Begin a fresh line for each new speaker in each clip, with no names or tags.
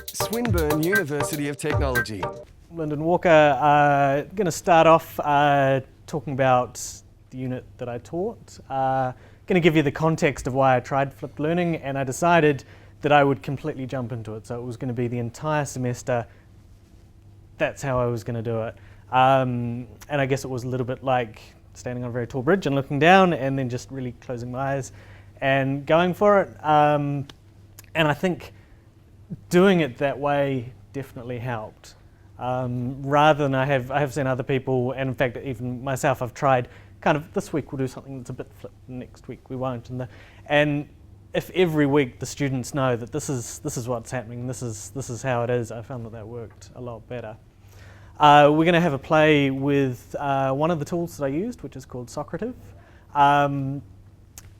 Swinburne University of Technology.
Lyndon Walker, going to start off talking about the unit that I taught. Going to give you the context of why I tried flipped learning, and I decided that I would completely jump into it. So it was going to be the entire semester. That's how I was going to do it. And I guess it was a little bit like standing on a very tall bridge and looking down and then just really closing my eyes and going for it. And I think doing it that way definitely helped. Rather than I have seen other people, and in fact even myself, I've tried kind of this week we'll do something that's a bit flipped, next week we won't, and if every week the students know that this is what's happening, this is how it is, I found that worked a lot better. We're going to have a play with one of the tools that I used, which is called Socrates.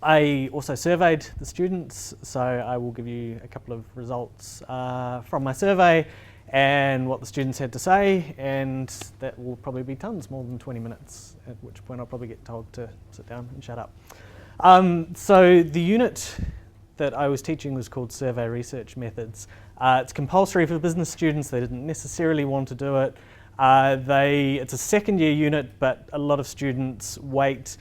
I also surveyed the students, so I will give you a couple of results from my survey and what the students had to say, and that will probably be tons, more than 20 minutes, at which point I'll probably get told to sit down and shut up. So the unit that I was teaching was called Survey Research Methods. It's compulsory for business students. They didn't necessarily want to do it. It's a second year unit, but a lot of students wait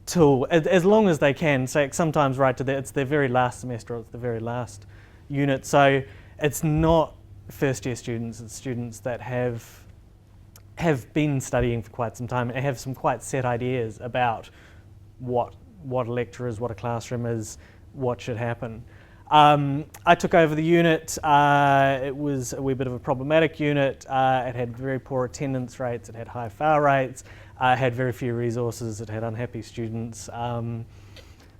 till as long as they can. So sometimes right to it's their very last semester, or it's the very last unit. So it's not first year students, it's students that have been studying for quite some time and have some quite set ideas about what a lecture is, what a classroom is, what should happen. I took over the unit. It was a wee bit of a problematic unit. It had very poor attendance rates, it had high fail rates, it had very few resources, it had unhappy students.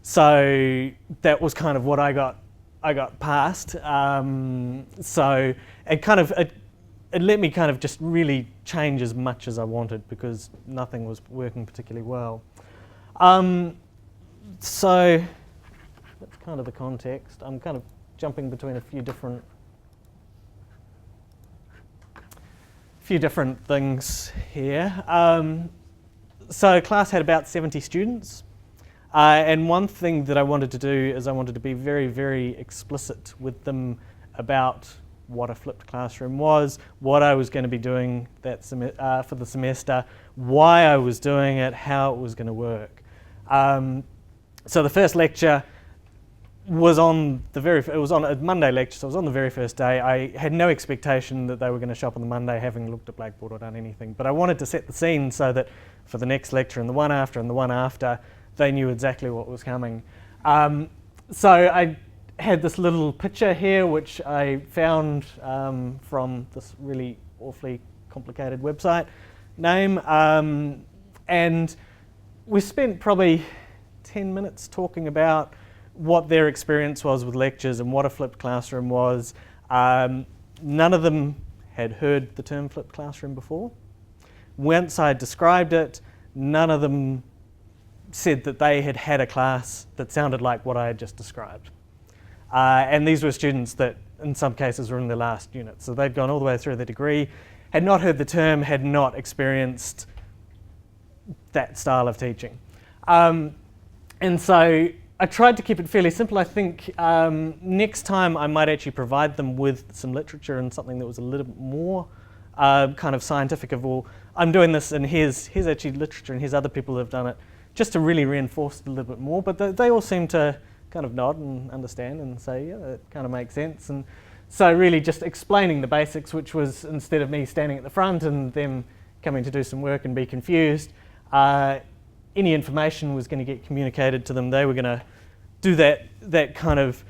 So that was kind of what I got past. So it let me kind of just really change as much as I wanted, because nothing was working particularly well. So that's kind of the context. I'm kind of jumping between a few different things here. So class had about 70 students. And one thing that I wanted to do is I wanted to be very, very explicit with them about what a flipped classroom was, what I was going to be doing for the semester, why I was doing it, how it was going to work. So the first lecture was on a Monday lecture, so it was on the very first day. I had no expectation that they were going to show up on the Monday having looked at Blackboard or done anything, but I wanted to set the scene so that for the next lecture and the one after, they knew exactly what was coming. So I had this little picture here, which I found from this really awfully complicated website name. And we spent probably 10 minutes talking about what their experience was with lectures and what a flipped classroom was. None of them had heard the term flipped classroom before. Once I described it, none of them said that they had had a class that sounded like what I had just described. And these were students that in some cases were in their last unit. So they'd gone all the way through their degree, had not heard the term, had not experienced that style of teaching. And so I tried to keep it fairly simple. I think next time I might actually provide them with some literature and something that was a little bit more kind of scientific of, well, I'm doing this and here's actually literature and here's other people who have done it, just to really reinforce it a little bit more. But they all seem to kind of nod and understand and say, yeah, that kind of makes sense. And so really just explaining the basics, which was instead of me standing at the front and them coming to do some work and be confused, any information was going to get communicated to them. They were going to do that kind of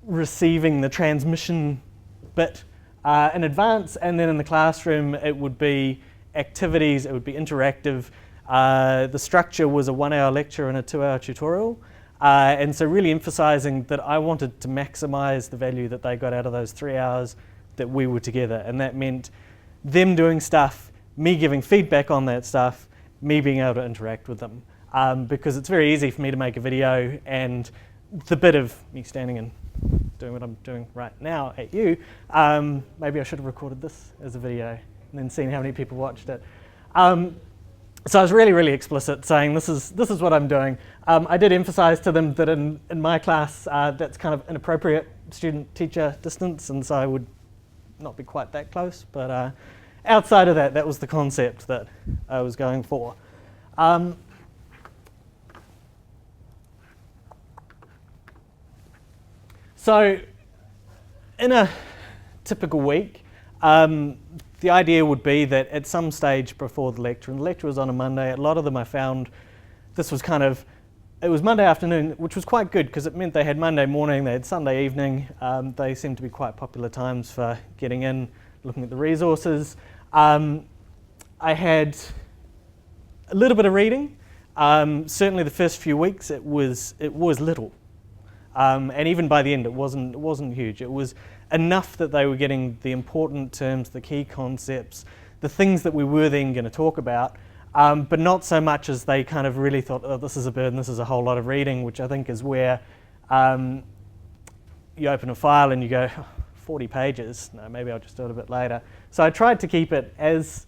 receiving the transmission bit in advance, and then in the classroom it would be activities, it would be interactive. The structure was a 1-hour lecture and a 2-hour tutorial, and so really emphasizing that I wanted to maximize the value that they got out of those 3 hours that we were together, and that meant them doing stuff, me giving feedback on that stuff, me being able to interact with them. Because it's very easy for me to make a video, and the bit of me standing and doing what I'm doing right now at you, maybe I should have recorded this as a video and then seen how many people watched it. So I was really, really explicit, saying this is what I'm doing. I did emphasize to them that in my class, that's kind of inappropriate student-teacher distance, and so I would not be quite that close, but outside of that, that was the concept that I was going for. So in a typical week, the idea would be that at some stage before the lecture, and the lecture was on a Monday, a lot of them I found this was it was Monday afternoon, which was quite good because it meant they had Monday morning, they had Sunday evening. They seemed to be quite popular times for getting in, looking at the resources. I had a little bit of reading. Certainly the first few weeks it was little. And even by the end it wasn't huge. It was enough that they were getting the important terms, the key concepts, the things that we were then going to talk about, but not so much as they kind of really thought, oh, this is a burden, this is a whole lot of reading, which I think is where you open a file and you go, oh, 40 pages, no, maybe I'll just do it a bit later. So I tried to keep it as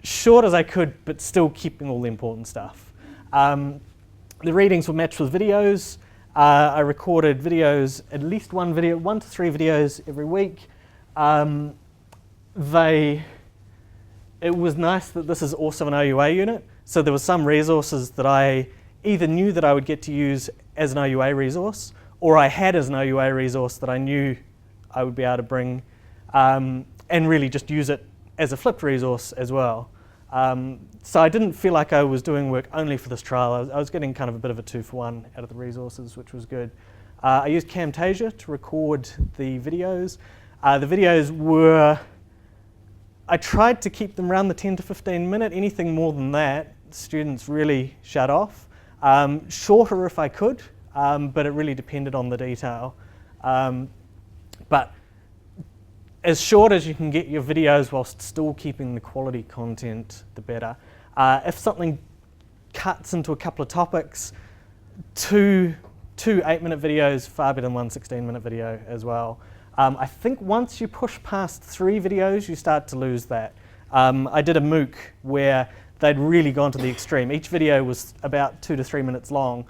short as I could, but still keeping all the important stuff. The readings were matched with videos. I recorded videos, at least 1 to 3 videos every week. It was nice that this is also an OUA unit, so there were some resources that I either knew that I would get to use as an OUA resource, or I had as an OUA resource that I knew I would be able to bring and really just use it as a flipped resource as well. So I didn't feel like I was doing work only for this trial. I was getting kind of a bit of a 2-for-1 out of the resources, which was good. I used Camtasia to record the videos. The videos were, I tried to keep them around the 10 to 15 minute. Anything more than that, students really shut off. Shorter if I could, but it really depended on the detail. But as short as you can get your videos whilst still keeping the quality content, the better. If something cuts into a couple of topics, two 8-minute videos, far better than one 16-minute video as well. I think once you push past 3 videos, you start to lose that. I did a MOOC where they'd really gone to the extreme. Each video was about 2 to 3 minutes long.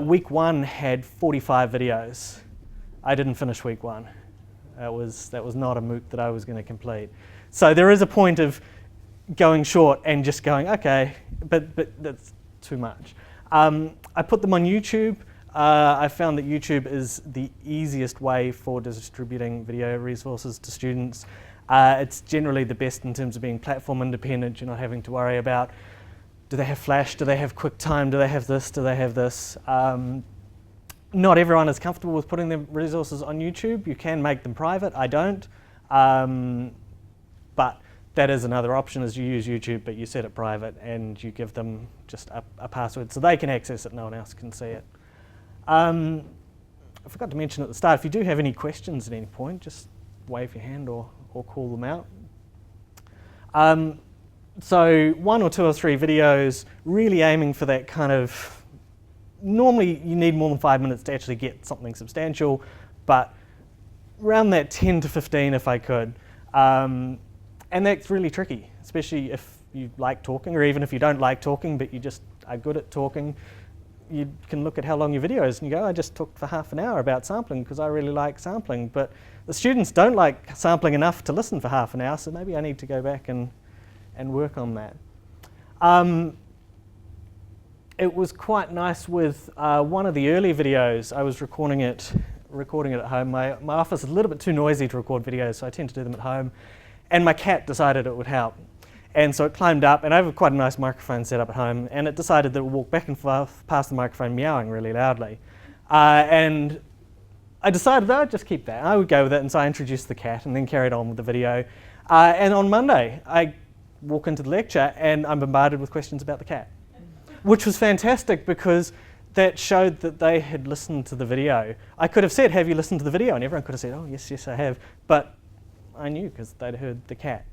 Week 1 had 45 videos. I didn't finish week 1. That was not a MOOC that I was going to complete. So there is a point of going short and just going, okay, but that's too much. I put them on YouTube. I found that YouTube is the easiest way for distributing video resources to students. It's generally the best in terms of being platform independent. You're not having to worry about, do they have Flash, do they have QuickTime, do they have this, do they have this? Not everyone is comfortable with putting their resources on YouTube. You can make them private, I don't. But that is another option, is you use YouTube, but you set it private and you give them just a password so they can access it, no one else can see it. I forgot to mention at the start, if you do have any questions at any point, just wave your hand or call them out. So 1 or 2 or 3 videos, really aiming for that kind of, normally you need more than 5 minutes to actually get something substantial, but around that 10 to 15 if I could. And that's really tricky, especially if you like talking, or even if you don't like talking but you just are good at talking. You can look at how long your video is and you go, I just talked for half an hour about sampling because I really like sampling, but the students don't like sampling enough to listen for half an hour, so maybe I need to go back and work on that. It was quite nice with one of the early videos. I was recording it at home. My office is a little bit too noisy to record videos, so I tend to do them at home. And my cat decided it would help. And so it climbed up, and I have quite a nice microphone set up at home, and it decided that it would walk back and forth past the microphone meowing really loudly. And I decided that I'd just keep that. I would go with it, and so I introduced the cat and then carried on with the video. And on Monday, I walk into the lecture and I'm bombarded with questions about the cat, which was fantastic because that showed that they had listened to the video. I could have said, have you listened to the video? And everyone could have said, oh, yes, I have. But I knew because they'd heard the cat.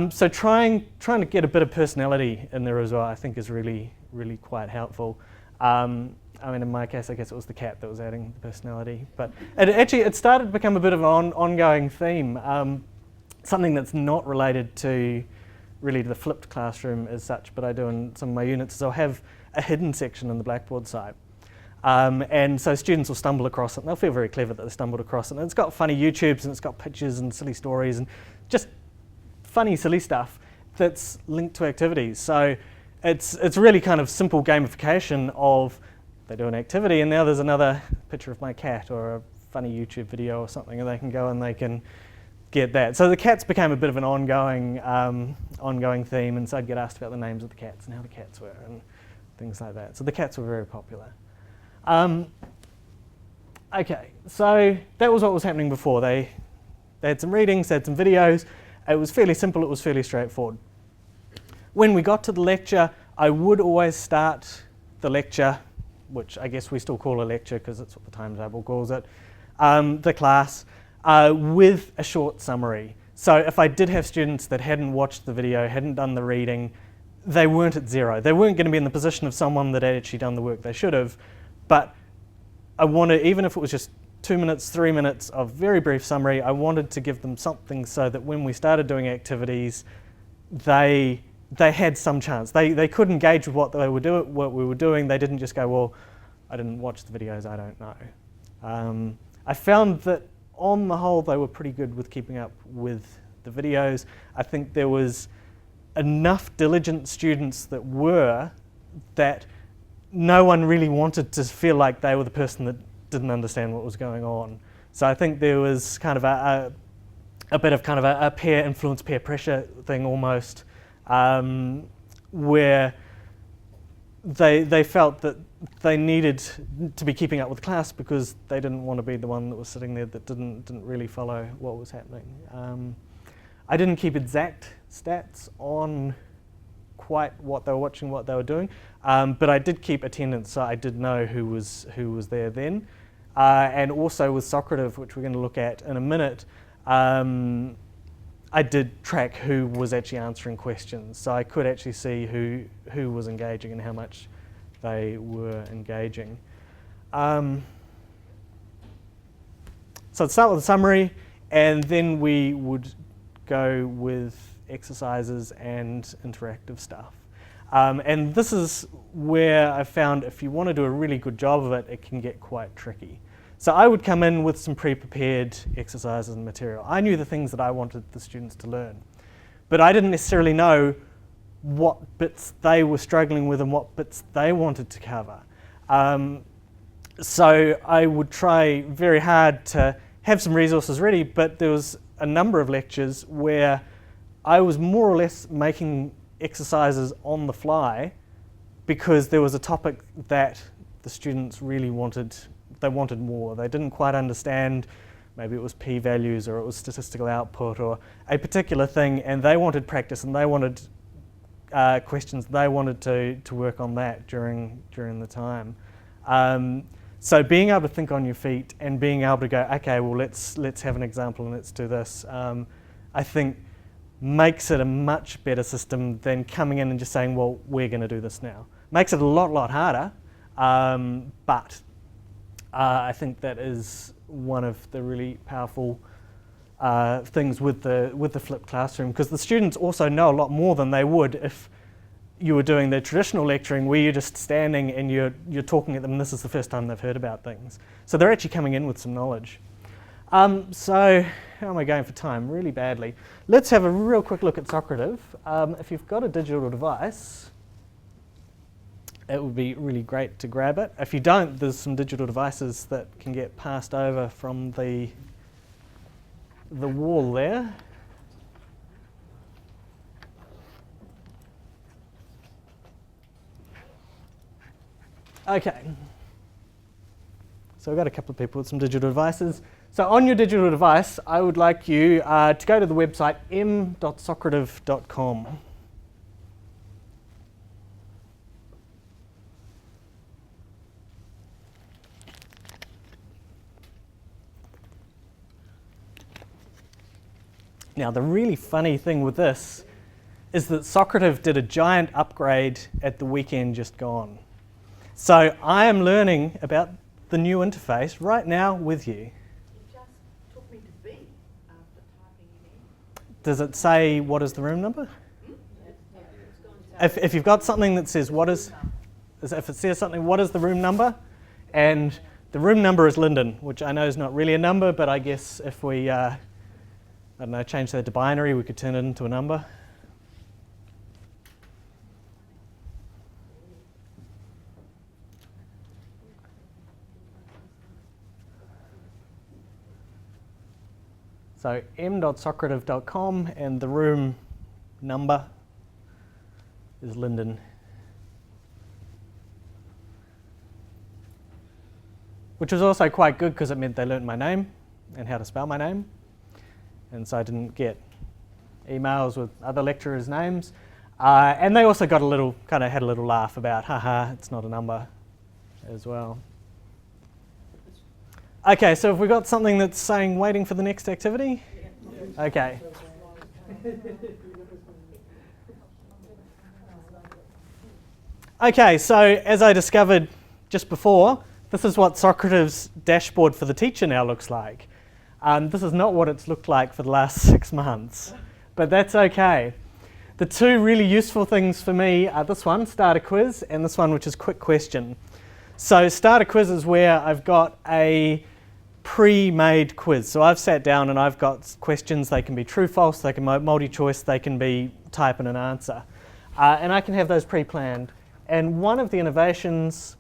So trying to get a bit of personality in there as well, I think is really, really quite helpful. I mean, in my case, I guess it was the cat that was adding the personality. But it started to become a bit of an ongoing theme, something that's not related to really to the flipped classroom as such, but I do in some of my units is I'll have a hidden section on the Blackboard site. And so students will stumble across it, and they'll feel very clever that they stumbled across it. And it's got funny YouTubes, and it's got pictures and silly stories, and just funny, silly stuff that's linked to activities. So it's really kind of simple gamification of they do an activity, and now there's another picture of my cat or a funny YouTube video or something, and they can go and they can get that. So the cats became a bit of an ongoing theme, and so I'd get asked about the names of the cats and how the cats were and things like that. So the cats were very popular. Okay, so that was what was happening before. They had some readings, they had some videos. It was fairly simple, it was fairly straightforward. When we got to the lecture, I would always start the lecture, which I guess we still call a lecture because that's what the timetable calls it, the class, with a short summary. So if I did have students that hadn't watched the video, hadn't done the reading, they weren't at zero. They weren't going to be in the position of someone that had actually done the work they should have, but I wanted, even if it was just 2 minutes, 3 minutes of very brief summary, I wanted to give them something so that when we started doing activities, they had some chance. They could engage with what we were doing. They didn't just go, well, I didn't watch the videos, I don't know. I found that on the whole, they were pretty good with keeping up with the videos. I think there was enough diligent students that no one really wanted to feel like they were the person that didn't understand what was going on. So I think there was kind of a bit of kind of a peer influence, peer pressure thing almost, where they felt that they needed to be keeping up with class because they didn't want to be the one that was sitting there that didn't really follow what was happening. I didn't keep exact stats on quite what they were watching, what they were doing, but I did keep attendance, so I did know who was there then. And also with Socrates, which we're going to look at in a minute, I did track who was actually answering questions, so I could actually see who was engaging and how much they were engaging. So I'd start with a summary, and then we would go with exercises and interactive stuff. And this is where I found if you want to do a really good job of it, it can get quite tricky. So I would come in with some pre-prepared exercises and material. I knew the things that I wanted the students to learn, but I didn't necessarily know what bits they were struggling with and what bits they wanted to cover. So I would try very hard to have some resources ready, but there was a number of lectures where I was more or less making exercises on the fly because there was a topic that the students really wanted. They wanted more. They didn't quite understand. Maybe it was p-values or it was statistical output or a particular thing, and they wanted practice and they wanted questions. They wanted to work on that during the time. So being able to think on your feet and being able to go, okay, well let's have an example and let's do this, I think makes it a much better system than coming in and just saying, well, we're going to do this now. Makes it a lot harder, but I think that is one of the really powerful things with the flipped classroom, because the students also know a lot more than they would if you were doing the traditional lecturing where you're just standing and you're talking at them and this is the first time they've heard about things. So they're actually coming in with some knowledge. So how am I going for time? Really badly. Let's have a real quick look at Socrates. If you've got a digital device, it would be really great to grab it. If you don't, there's some digital devices that can get passed over from the wall there. Okay. So we've got a couple of people with some digital devices. So on your digital device, I would like you to go to the website m.socrates.com. Now, the really funny thing with this is that Socrates did a giant upgrade at the weekend just gone. So I am learning about the new interface right now with you.
It just took me to B after typing it in.
Does it say what is the room number? If you've got something that says what is the room number, And the room number is Lyndon, which I know is not really a number, but I guess if we, I don't know, change that to binary, we could turn it into a number. So m.socrative.com, and the room number is Lyndon. Which was also quite good because it meant they learned my name and how to spell my name. And so I didn't get emails with other lecturers' names. And they also got a little, kind of had a little laugh about, haha, it's not a number as well. Okay, so have we got something that's saying waiting for the next activity? Yeah. Okay. Okay, so as I discovered just before, this is what Socrates Dashboard for the teacher now looks like. This is not what it's looked like for the last 6 months, but that's okay. The two really useful things for me are this one, Start a Quiz, and this one, which is Quick Question. So Start a Quiz is where I've got a pre-made quiz. So I've sat down and I've got questions. They can be true, false, they can be multi-choice, they can be type in an answer. And I can have those pre-planned. And one of the innovations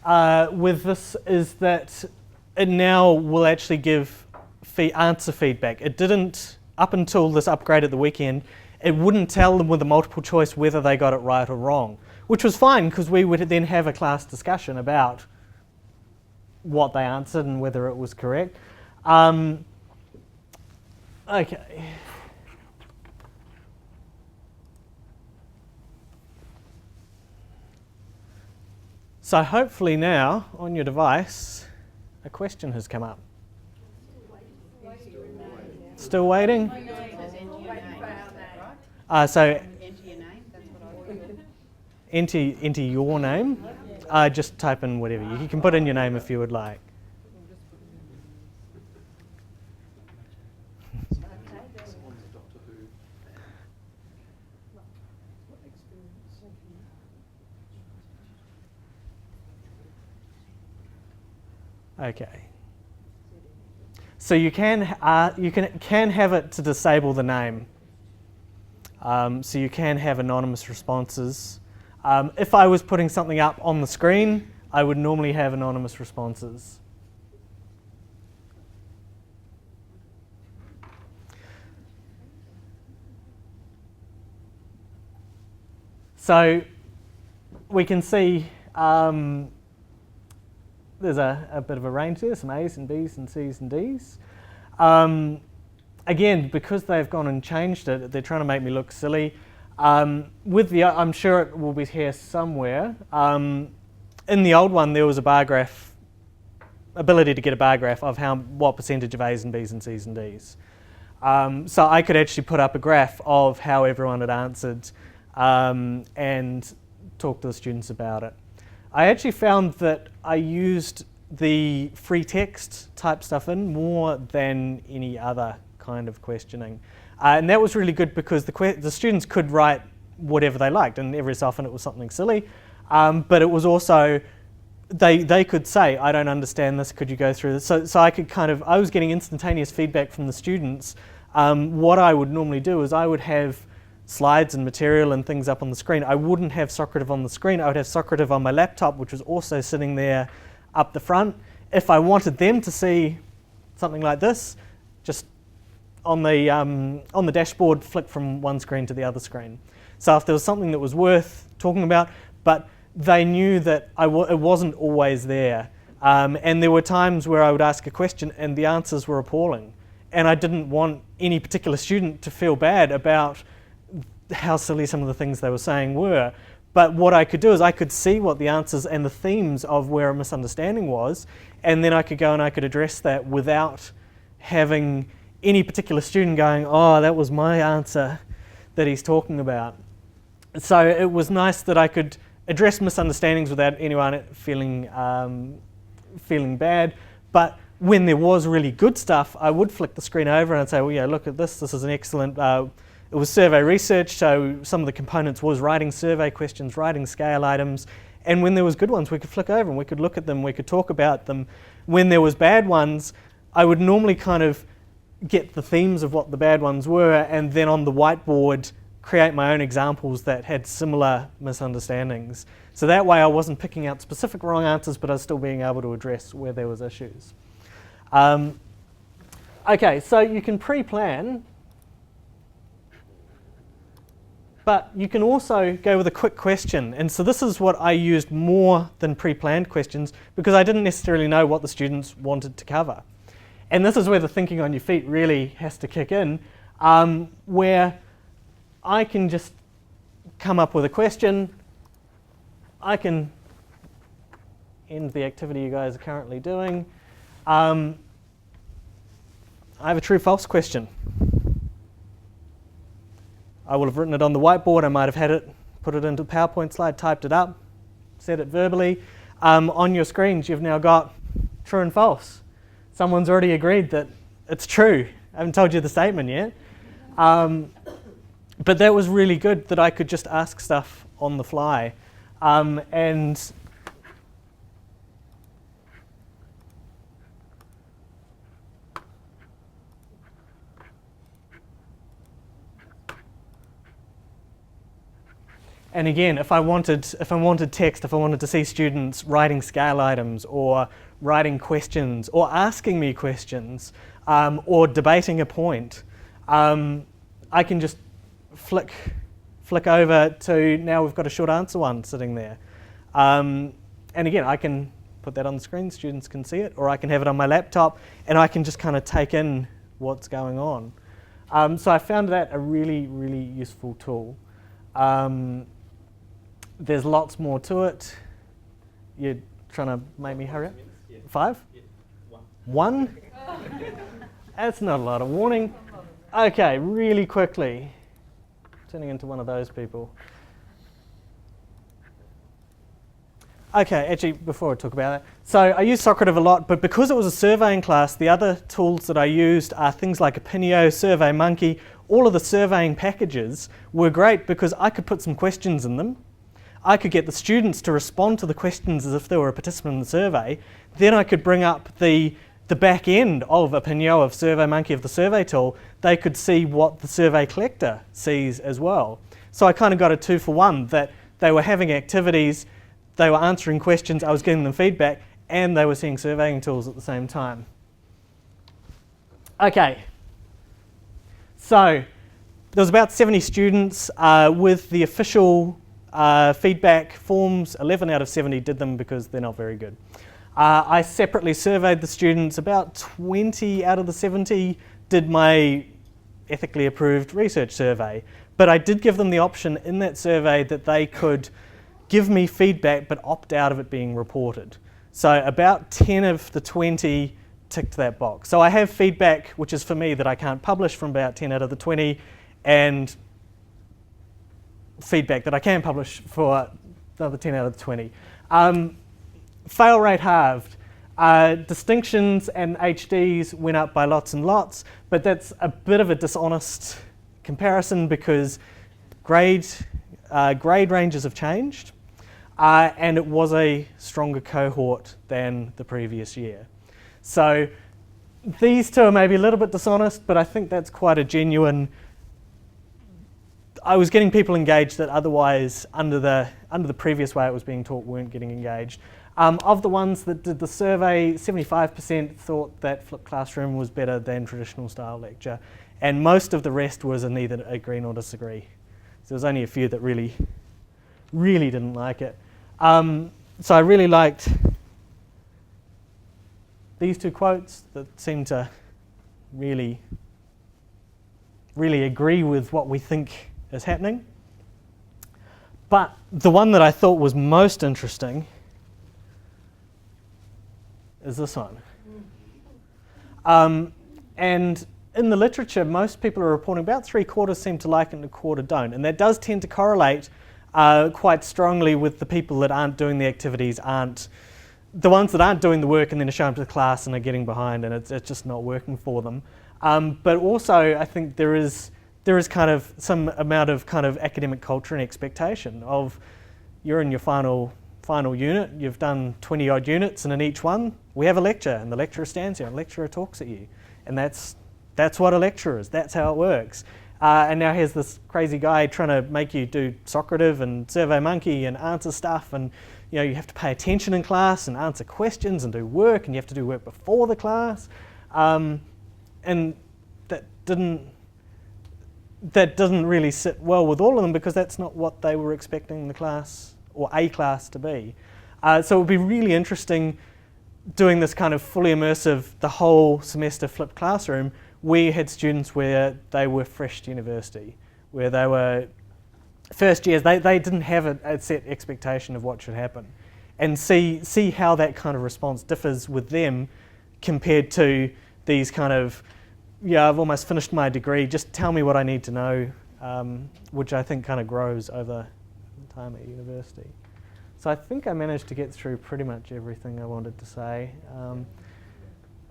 with this is that it now will actually give answer feedback. It didn't, up until this upgrade at the weekend, it wouldn't tell them with a multiple choice whether they got it right or wrong, which was fine because we would then have a class discussion about what they answered and whether it was correct. Okay. So hopefully now, on your device, a question has come up. Still waiting? So enter your name. Just type in whatever. You can put in your name if you would like. Okay. So you can have it to disable the name. So you can have anonymous responses. If I was putting something up on the screen, I would normally have anonymous responses. So we can see there's a bit of a range there, some A's and B's and C's and D's. Again, because they've gone and changed it, they're trying to make me look silly. I'm sure it will be here somewhere. In the old one, there was a bar graph, ability to get a bar graph of what percentage of A's and B's and C's and D's. So I could actually put up a graph of how everyone had answered and talk to the students about it. I actually found that I used the free text type stuff in more than any other kind of questioning. And that was really good because the students could write whatever they liked, and every so often it was something silly. But it was also, they could say, I don't understand this, could you go through this? So I could I was getting instantaneous feedback from the students. What I would normally do is I would have slides and material and things up on the screen. I wouldn't have Socrative on the screen. I would have Socrative on my laptop, which was also sitting there up the front. If I wanted them to see something like this, just on the dashboard, flick from one screen to the other screen. So if there was something that was worth talking about, but they knew that it wasn't always there. And there were times where I would ask a question and the answers were appalling. And I didn't want any particular student to feel bad about how silly some of the things they were saying were. But what I could do is I could see what the answers and the themes of where a misunderstanding was, and then I could go and I could address that without having any particular student going, oh, that was my answer that he's talking about. So it was nice that I could address misunderstandings without anyone feeling bad. But when there was really good stuff, I would flick the screen over and I'd say, well, yeah, look at this. This is an excellent it was survey research, so some of the components was writing survey questions, writing scale items, and when there was good ones, we could flick over and we could look at them, we could talk about them. When there was bad ones, I would normally kind of get the themes of what the bad ones were, and then on the whiteboard, create my own examples that had similar misunderstandings. So that way I wasn't picking out specific wrong answers, but I was still being able to address where there was issues. Okay, so you can pre-plan, but you can also go with a quick question. And so this is what I used more than pre-planned questions, because I didn't necessarily know what the students wanted to cover. And this is where the thinking on your feet really has to kick in, where I can just come up with a question. I can end the activity you guys are currently doing. I have a true-false question. I will have written it on the whiteboard. I might have had it, put it into a PowerPoint slide, typed it up, said it verbally. On your screens, you've now got true and false. Someone's already agreed that it's true. I haven't told you the statement yet. But that was really good that I could just ask stuff on the fly. And again, if I wanted text, if I wanted to see students writing scale items or writing questions or asking me questions or debating a point, I can just flick over to, now we've got a short answer one sitting there. And again, I can put that on the screen, students can see it, or I can have it on my laptop and I can just kind of take in what's going on. So I found that a really, really useful tool. There's lots more to it. You're trying to make me hurry up? 5?
Yeah.
1? That's not a lot of warning. Okay, really quickly. Turning into one of those people. Okay, actually, before I talk about that, so I use Socrates a lot, but because it was a surveying class, the other tools that I used are things like Opinio, SurveyMonkey. All of the surveying packages were great because I could put some questions in them. I could get the students to respond to the questions as if they were a participant in the survey. Then I could bring up the back end of Opinio, of SurveyMonkey, of the survey tool. They could see what the survey collector sees as well. So I kind of got a 2-for-1, that they were having activities, they were answering questions, I was getting them feedback, and they were seeing surveying tools at the same time. Okay, so there was about 70 students with the official feedback forms. 11 out of 70 did them because they're not very good. I separately surveyed the students. About 20 out of the 70 did my ethically approved research survey, but I did give them the option in that survey that they could give me feedback but opt out of it being reported. So about 10 of the 20 ticked that box. So I have feedback, which is for me, that I can't publish from about 10 out of the 20, and feedback that I can publish for the other 10 out of the 20. Fail rate halved. Distinctions and HDs went up by lots and lots, but that's a bit of a dishonest comparison because grade ranges have changed, and it was a stronger cohort than the previous year. So these two are maybe a little bit dishonest, but I think that's quite a genuine. I was getting people engaged that otherwise, under the previous way it was being taught, weren't getting engaged. Of the ones that did the survey, 75% thought that flipped classroom was better than traditional style lecture, and most of the rest was in either agree nor disagree. So there was only a few that really, really didn't like it. So I really liked these two quotes that seem to really, really agree with what we think is happening. But the one that I thought was most interesting is this one. And in the literature, most people are reporting about 3/4 seem to like it and 1/4 don't. And that does tend to correlate quite strongly with the people that aren't doing the activities, the ones that aren't doing the work and then are showing up to the class and are getting behind and it's just not working for them. But also, I think there is there is kind of some amount of kind of academic culture and expectation of you're in your final unit, you've done 20 odd units, and in each one we have a lecture, and the lecturer stands here and the lecturer talks at you, and that's what a lecturer is, that's how it works. And now here's this crazy guy trying to make you do Socrates and SurveyMonkey and answer stuff, and you have to pay attention in class and answer questions and do work, and you have to do work before the class, and that doesn't really sit well with all of them, because that's not what they were expecting the class or a class to be. So it would be really interesting doing this kind of fully immersive, the whole semester flipped classroom. We had students where they were fresh to university, where they were first years, they didn't have a set expectation of what should happen, and see how that kind of response differs with them compared to these kind of, I've almost finished my degree, just tell me what I need to know, which I think kind of grows over time at university. So I think I managed to get through pretty much everything I wanted to say.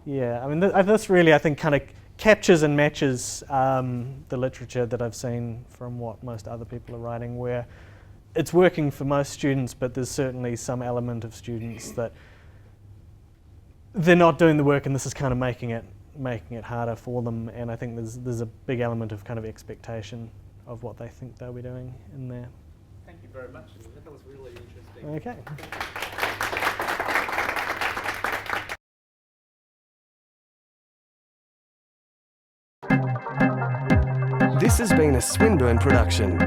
Yeah, I mean, this really, I think, kind of captures and matches the literature that I've seen from what most other people are writing, where it's working for most students, but there's certainly some element of students that they're not doing the work, and this is kind of making it harder for them. And I think there's a big element of kind of expectation of what they think they'll be doing in there.
Thank you very much. That was really interesting.
Okay.
This has been a Swinburne production.